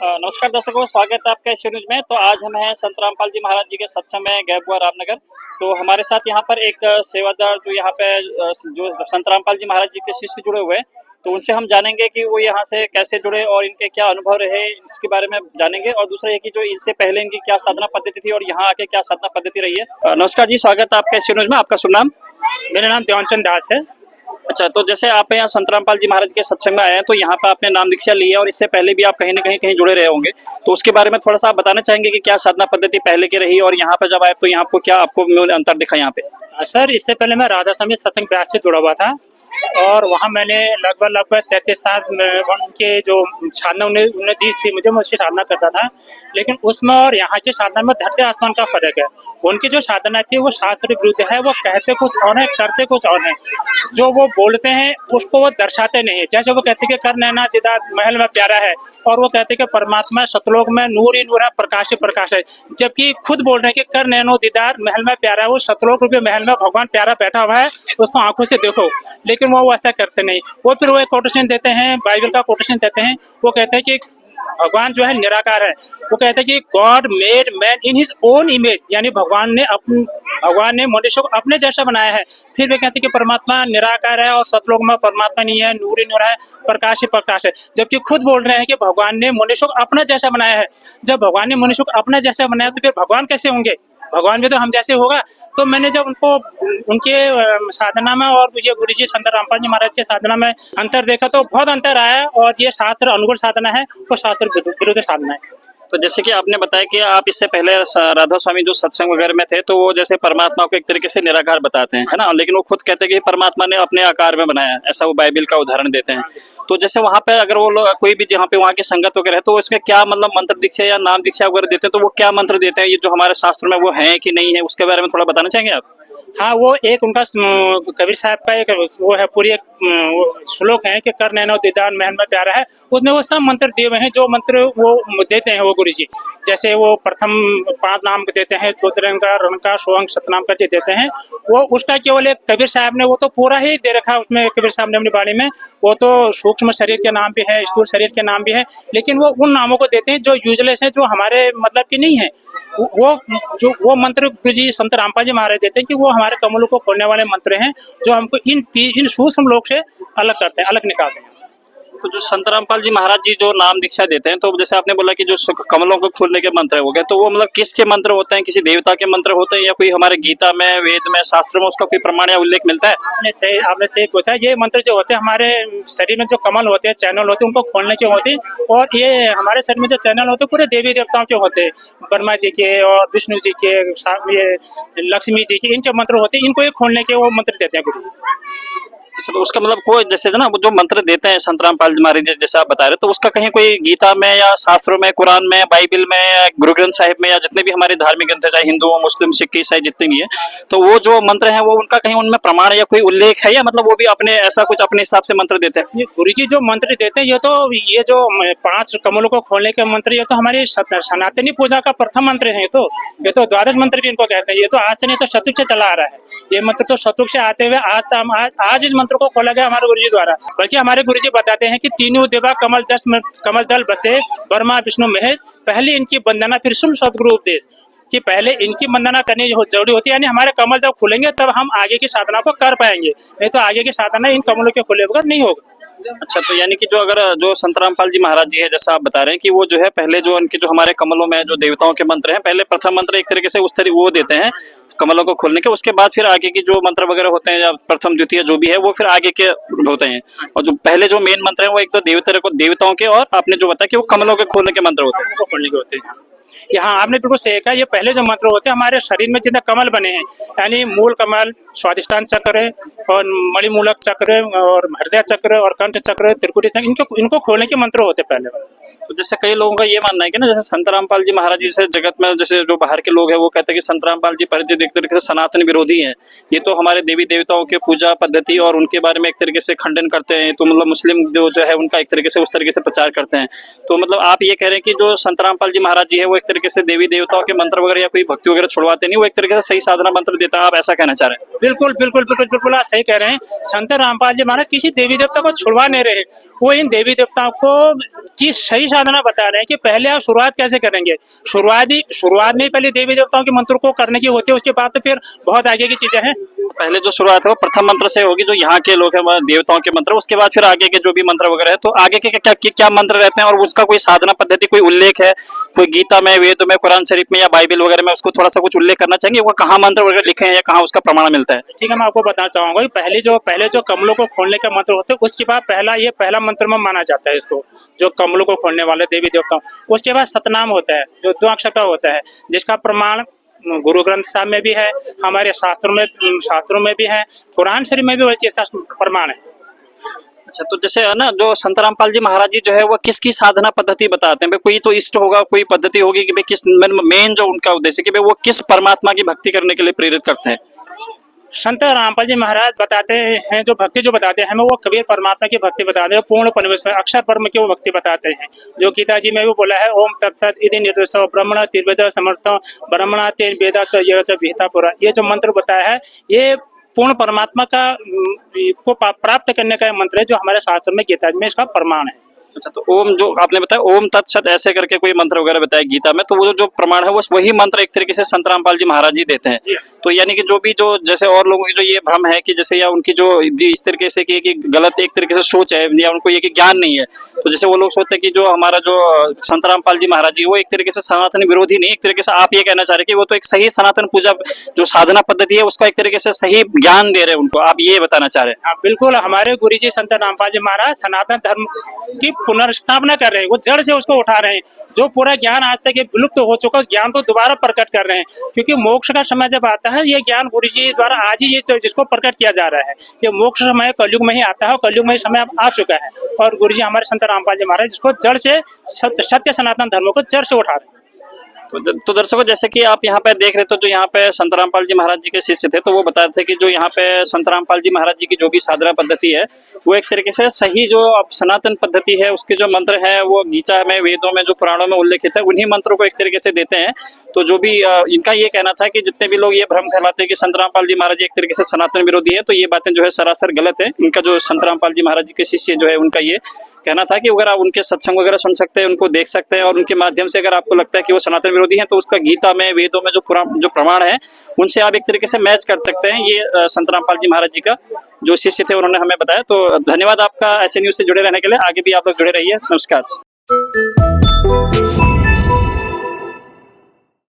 नमस्कार दर्शकों, स्वागत है आपका इस न्यूज में। तो आज हम हैं संत रामपाल जी महाराज जी के सत्संग में गैबुआ रामनगर। तो हमारे साथ यहाँ पर एक सेवादार जो यहाँ पे जो संत रामपाल जी महाराज जी के शिष्य जुड़े हुए हैं, तो उनसे हम जानेंगे कि वो यहाँ से कैसे जुड़े और इनके क्या अनुभव रहे, इसके बारे में जानेंगे। और दूसरा ये कि जो इनसे पहले इनकी क्या साधना पद्धति थी और यहाँ आके क्या साधना पद्धति रही है। नमस्कार जी, स्वागत है आपका इस न्यूज में। आपका शुभ नाम? मेरा नाम देवांचंद दास है। अच्छा, तो जैसे आप यहाँ संत रामपाल जी महाराज के सत्संग में आए हैं, तो यहाँ पर आपने नाम दीक्षा ली है और इससे पहले भी आप कहीं न कहीं जुड़े रहे होंगे, तो उसके बारे में थोड़ा सा आप बताना चाहेंगे कि क्या साधना पद्धति पहले की रही और यहाँ पर जब आए तो यहाँ आपको क्या अंतर दिखा यहाँ पे? सर, इससे पहले मैं राधा स्वामी सत्संग ब्यास से जुड़ा हुआ था और वहाँ मैंने लगभग 33 साल उनके जो साधना उन्हें दी थी मुझे, मैं उसकी साधना करता था। लेकिन उसमें और यहाँ की साधना में धरती आसमान का फर्क है। उनकी जो साधना थी वो शास्त्र विरुद्ध है, वो कहते कुछ और है, करते कुछ और है। जो वो बोलते हैं उसको वो दर्शाते नहीं है। जैसे वो कहते हैं कि कर नैना दीदार महल में प्यारा है, और वो कहते हैं कि परमात्मा सतलोक में नूर ही नूर है, प्रकाश ही प्रकाश है, जबकि खुद बोल रहे हैं कि कर नैनो दीदार महल में प्यारा है। वो सतलोक रूपी महल में भगवान प्यारा बैठा हुआ है, उसको आंखों से देखो। लेकिन वो ऐसा करते नहीं। वो फिर वो एक कोटेशन देते हैं, बाइबल का कोटेशन देते हैं। वो कहते हैं कि भगवान जो है निराकार है। वो कहते हैं कि God made man in his own image, यानी भगवान ने मनुष्य को अपने जैसा बनाया है। फिर वे कहते हैं कि परमात्मा निराकार है और सतलोक में परमात्मा नहीं है, नूर ही नूर है, प्रकाश ही प्रकाश है, जबकि खुद बोल रहे हैं कि भगवान ने मनुष्य को अपना जैसा बनाया है। जब भगवान ने मनुष्य को अपना जैसा बनाया तो फिर भगवान कैसे होंगे? भगवान भी तो हम जैसे होगा। तो मैंने जब उनके साधना में और मुझे गुरु जी संत रामपाल जी महाराज के साधना में अंतर देखा तो बहुत अंतर आया। और ये शास्त्र अनुकूल साधना है, वो शास्त्र विरुद्ध साधना है। तो जैसे कि आपने बताया कि आप इससे पहले राधा स्वामी जो सत्संग वगैरह में थे, तो वो जैसे परमात्मा को एक तरीके से निराकार बताते हैं, है ना, लेकिन वो खुद कहते हैं कि परमात्मा ने अपने आकार में बनाया है, ऐसा वो बाइबल का उदाहरण देते हैं। तो जैसे वहाँ पे अगर वो लोग कोई भी जहाँ पे वहाँ की संगत वगैरह है, तो उसमें क्या मतलब मंत्र दीक्षा या नाम दीक्षा वगैरह देते हैं, तो वो क्या मंत्र देते हैं, ये जो हमारे शास्त्र में वो है कि नहीं है, उसके बारे में थोड़ा बताना चाहेंगे आप? हाँ, वो एक उनका कबीर साहब का एक वो है, पूरी एक श्लोक है कि कर नैनो दीदार महल में प्यारा है। उसमें वो सब मंत्र दिए हुए हैं, जो मंत्र वो देते हैं वो गुरु जी। जैसे वो प्रथम 5 नाम देते हैं, ज्योतिरंगा रणका सोहंग सतनाम करके देते हैं। वो उसका केवल एक कबीर साहब ने वो तो पूरा ही दे रखा है उसमें, कबीर साहब ने अपनी बाणी में। वो तो सूक्ष्म शरीर के नाम भी है, स्थूल शरीर के नाम भी है, लेकिन वो उन नामों को देते हैं जो यूजलेस है, जो हमारे मतलब की नहीं है। वो मंत्र गुरु जी संत रामपाल जी महाराज देते हैं कि वो हमारे कमलों को खोलने वाले मंत्र हैं, जो हमको इन सूक्ष्म लोक से अलग करते हैं, अलग निकालते हैं। तो जो संत रामपाल जी महाराज जी जो नाम दीक्षा देते हैं, तो जैसे आपने बोला कि जो कमलों को खोलने के मंत्र हो गए, तो वो मतलब किसके मंत्र होते हैं? किसी देवता के मंत्र होते हैं या कोई हमारे गीता में, वेद में, शास्त्र में उसका कोई प्रमाण या उल्लेख मिलता है? आपने सही पूछा। ये मंत्र जो होते हैं हमारे शरीर में, जो कमल होते हैं, चैनल होते हैं, उनको खोलने के होते हैं। और ये हमारे शरीर में जो चैनल होते हैं पूरे देवी देवताओं के होते हैं, ब्रह्मा जी के और विष्णु जी के, ये लक्ष्मी जी के, इनके मंत्र होते हैं। इनको ये खोलने के वो मंत्र देते हैं गुरु। तो उसका मतलब कोई जैसे ना वो जो मंत्र देते हैं संत रामपाल जी महाराज जैसे आप बता रहे, तो उसका कहीं कोई गीता में या शास्त्रों में, कुरान में, बाइबल में, गुरु ग्रंथ साहिब में, या जितने भी हमारे धार्मिक ग्रंथ है, चाहे हिंदू, मुस्लिम, सिख, ईसाई जितने भी है, तो वो जो मंत्र है वो उनका कहीं उनमें प्रमाण या कोई उल्लेख है, या मतलब वो भी अपने ऐसा कुछ अपने हिसाब से मंत्र देते हैं? गुरु जी जो मंत्र देते हैं, ये जो 5 कमलों को खोलने के मंत्र, ये तो हमारी सनातनी पूजा का प्रथम मंत्र है। ये तो द्वादश मंत्र भी इनको कहते हैं। ये तो आज से नहीं, तो शतुक से चला आ रहा है। ये मंत्र तो शतुक से आते हुए आज इस मंत्र को खोला गया हमारे गुरुजी द्वारा। बल्कि हमारे गुरुजी बताते हैं कि तीनों देवा कमल दल बसे, ब्रह्मा विष्णु महेश, पहले इनकी वंदना फिर सुन सदगुरु उपदेश, कि पहले इनकी वंदना करनी जरूरी होती है। यानी हमारे कमल जब खुलेंगे तब हम आगे की साधना को कर पाएंगे, नहीं तो आगे की साधना इन कमलों के खुले बगैर नहीं होगा। अच्छा, तो यानी कि जो संत रामपाल जी महाराज जी है, जैसा आप बता रहे हैं कि वो जो है पहले जो उनके जो हमारे कमलों में जो देवताओं के मंत्र हैं, पहले प्रथम मंत्र एक तरीके से वो देते हैं कमलों को खोलने के, उसके बाद फिर आगे की जो मंत्र वगैरह होते हैं या प्रथम द्वितीय जो भी है वो फिर आगे के होते हैं। और जो पहले जो मेन मंत्र है वो एक तो देवताओं के, और आपने जो बताया कि वो कमलों के खोलने के मंत्र होते हैं, खोलने के होते हैं। यहाँ आपने बिल्कुल सही कहा। ये पहले जो मंत्र होते हैं, हमारे शरीर में जितने कमल बने हैं, यानी मूल कमल, स्वादिष्टान चक्र और मणिमूलक चक्र और हृदय चक्र और कंठ चक्र, त्रिकुटी चक्र, इनको खोलने के मंत्र होते हैं पहले। तो जैसे कई लोगों का ये मानना है कि ना, जैसे संत रामपाल जी महाराज जी से जगत में जैसे जो बाहर के लोग हैं वो कहते हैं कि संत रामपाल जी परिचित एक तरीके से सनातन विरोधी हैं, ये तो हमारे देवी देवताओं के पूजा पद्धति और उनके बारे में एक तरीके से खंडन करते हैं, तो मतलब मुस्लिम जो है उनका एक तरीके से उस तरीके से प्रचार करते हैं। तो मतलब आप ये कह रहे हैं कि जो संत रामपाल जी महाराज जी है वो एक तरीके से देवी देवताओं के मंत्र वगैरह या कोई भक्ति वगैरह छुड़वाते नहीं, वो एक तरीके से सही साधना मंत्र देता है, आप ऐसा कहना चाह रहे हैं? बिल्कुल बिल्कुल बिल्कुल बिल्कुल आप सही कह रहे हैं। संत रामपाल जी महाराज किसी देवी देवता को छुड़वा नहीं रहे, वो इन देवी देवताओं को की सही साधना बता रहे हैं कि पहले आप शुरुआत कैसे करेंगे। शुरुआत में पहले देवी देवताओं के मंत्र को करने की होती है, उसके बाद तो फिर बहुत आगे की चीजें हैं। पहले जो शुरुआत है वो प्रथम मंत्र से होगी, जो यहाँ के लोग हैं वह देवताओं के मंत्र, उसके बाद फिर आगे के जो भी मंत्र वगैरह है, तो आगे के क्या मंत्र रहते हैं और उसका कोई साधना पद्धति, कोई उल्लेख है, कोई गीता में, वेद में, कुरान शरीफ में या बाइबल वगैरह में, उसको थोड़ा सा कुछ उल्लेख करना चाहेंगे, वो कहाँ मंत्र वगैरह लिखे हैं या कहाँ उसका प्रमाण मिलता है? ठीक है, मैं आपको बताना चाहूंगा कि पहले जो कमलों को खोलने का मंत्र होता है, उसके बाद पहला मंत्र में माना जाता है इसको, जो कमलों को खोलने वाले देवी देवताओं। उसके बाद सतनाम होता है, जो 2 अक्षर का होता है, जिसका प्रमाण गुरु ग्रंथ साहब में भी है, हमारे शास्त्रों में भी है, कुरान शरीफ में भी वही चीज का प्रमाण है। अच्छा, तो जैसे है ना, जो संत रामपाल जी महाराज जी जो है वो किसकी साधना पद्धति बताते हैं भाई? कोई तो इष्ट होगा, कोई पद्धति होगी कि भाई किस मेन जो उनका उद्देश्य कि भाई वो किस परमात्मा की भक्ति करने के लिए प्रेरित करते हैं? संत रामपाल जी महाराज बताते हैं, जो बताते हैं हमें, वो कबीर परमात्मा की भक्ति बताते हैं, पूर्ण परमेश्वर अक्षर परम की वो भक्ति बताते हैं। जो गीता जी में भी बोला है, ओम तत्सत इति निर्देशो ब्रह्मण तिर्वेद समर्थो ब्रह्मणा तेन वेदा च विहिता पुरा। ये जो मंत्र बताया है, ये पूर्ण परमात्मा को प्राप्त करने का मंत्र है, जो हमारे शास्त्र में गीता जी में इसका प्रमाण है। अच्छा, तो ओम जो आपने बताया, ओम तत्सत ऐसे करके कोई मंत्र वगैरह बताया गीता में, तो वो जो प्रमाण है वो वही मंत्र एक तरीके से संत रामपाल जी महाराज जी देते हैं। तो यानी कि जो जैसे और लोगों की जो ये भ्रम है कि जैसे या उनकी जो इस तरीके से कि गलत एक तरीके से सोच है या उनको ये कि ज्ञान नहीं है, तो जैसे वो लोग सोचते हैं कि जो हमारा जो संत रामपाल जी महाराज जी वो एक तरीके से सनातन विरोधी नहीं, एक तरीके से आप ये कहना चाह रहे हैं कि वो तो एक सही सनातन पूजा जो साधना पद्धति है उसका एक तरीके से सही ज्ञान दे रहे हैं उनको, आप ये बताना चाह रहे हैं? हाँ बिल्कुल, हमारे गुरु जी संत रामपाल जी महाराज सनातन धर्म की पुनर्स्थापना कर रहे हैं, वो जड़ से उसको उठा रहे हैं। जो पूरा ज्ञान आज तक विलुप्त हो चुका, उस ज्ञान को दोबारा प्रकट कर रहे हैं, क्योंकि मोक्ष का समय जब आता है, ये ज्ञान गुरु जी द्वारा आज ही जिसको प्रकट किया जा रहा है। ये मोक्ष समय कलयुग में ही आता है, और कलयुग में समय अब आ चुका है, और गुरु जी हमारे संत रामपाल जी महाराज जिसको जड़ से सत्य सनातन धर्म को जड़ से उठा रहे हैं। तो दर्शकों, जैसे कि आप यहाँ पे देख रहे थे, जो यहाँ पे संत रामपाल जी महाराज जी के शिष्य थे, तो वो बता रहे थे कि जो यहाँ पे संत रामपाल जी महाराज जी की जो भी साधना पद्धति है वो एक तरीके से सही जो अब सनातन पद्धति है, उसके जो मंत्र है वो गीता में, वेदों में, जो पुराणों में उल्लेखित है, उन्हीं मंत्रों को एक तरीके से देते हैं। तो जो भी इनका ये कहना था कि जितने भी लोग ये भ्रम फैलाते हैं कि संत रामपाल जी महाराज जी एक तरीके से सनातन विरोधी है, तो ये बातें जो है सरासर गलत है। इनका जो संत रामपाल जी महाराज जी के शिष्य जो है उनका ये कहना था कि अगर आप उनके सत्संग वगैरह सुन सकते हैं, उनको देख सकते हैं, और उनके माध्यम से अगर आपको लगता है कि वो सनातन विरोधी हैं, तो उसका गीता में, वेदों में जो प्रमाण है उनसे आप एक तरीके से मैच कर सकते हैं। ये संत रामपाल जी महाराज जी का जो शिष्य थे उन्होंने हमें बताया। तो धन्यवाद आपका ऐसे न्यूज से जुड़े रहने के लिए, आगे भी आप लोग जुड़े रहिए। नमस्कार।